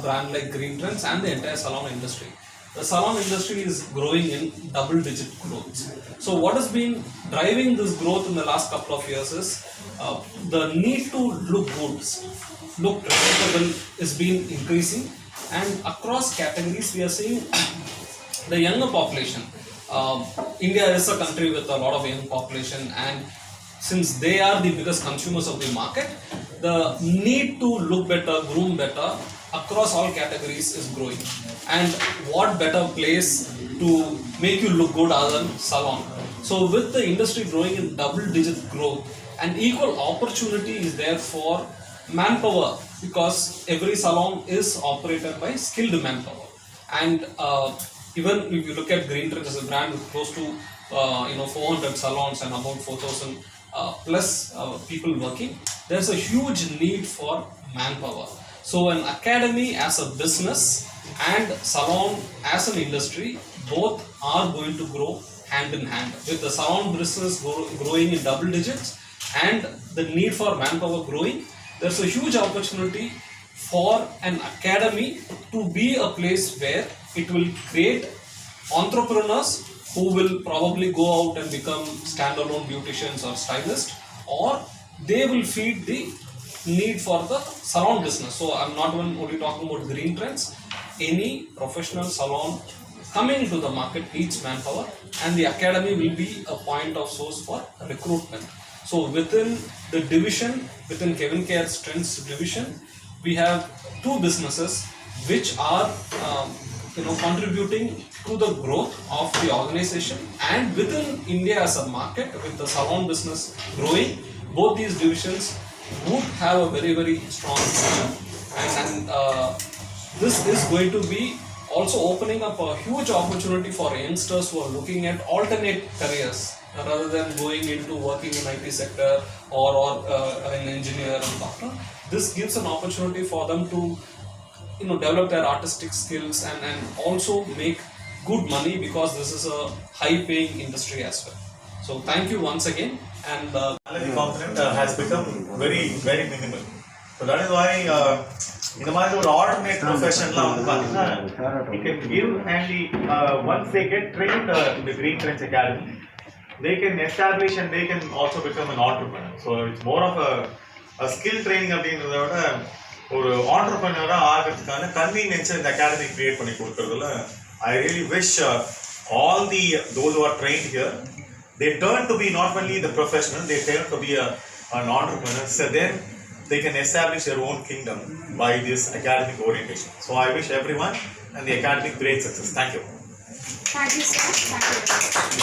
brand like Green Trends and the entire salon industry. The salon industry is growing in double-digit growth. So what has been driving this growth in the last couple of years is the need to look good, look presentable is been increasing, and across categories we are seeing the younger population. India is a country with a lot of young population, and since they are the biggest consumers of the market, the need to look better, groom better across all categories is growing. And what better place to make you look good other than salon? So with the industry growing in double-digit growth, an equal opportunity is there for manpower, because every salon is operated by skilled manpower. And even if you look at Green Trends as a brand with close to 400 salons and about 4,000 plus people working, there's a huge need for manpower. So an academy as a business and salon as an industry, both are going to grow hand in hand. With the salon business growing in double digits and the need for manpower growing, there's a huge opportunity for an academy to be a place where it will create entrepreneurs who will probably go out and become standalone beauticians or stylists, or they will feed the need for the salon business. So I'm not only talking about Green Trends. Any professional salon coming into the market needs manpower, and the academy will be a point of source for recruitment. So within the division, within Kevin Care's Trends division, we have two businesses which are contributing to the growth of the organization, and within India as a market, with the salon business growing, both these divisions would have a very, very strong future. And this is going to be also opening up a huge opportunity for youngsters who are looking at alternate careers rather than going into working in IT sector or an engineer and doctor. This gives an opportunity for them to develop their artistic skills and also make good money, because this is a high paying industry as well. So thank you once again. And salary component has become very, very minimal. So that is why in the mind of alternate profession, you can give, and once they get trained in the Green Trends Academy, they can establish and they can also become an entrepreneur. So it's more of a skill training அப்படிங்கறத விட ஒரு entrepreneur ஆகிறதுக்கான convenience இந்த academy create பண்ணி கொடுக்கிறதுல I really wish all those who are trained here, they turn to be not only the professional, they turn to be an entrepreneur. So then they can establish their own kingdom by this academic orientation. So I wish everyone and the academy great success. Thank you. Thank you, sir. Thank you.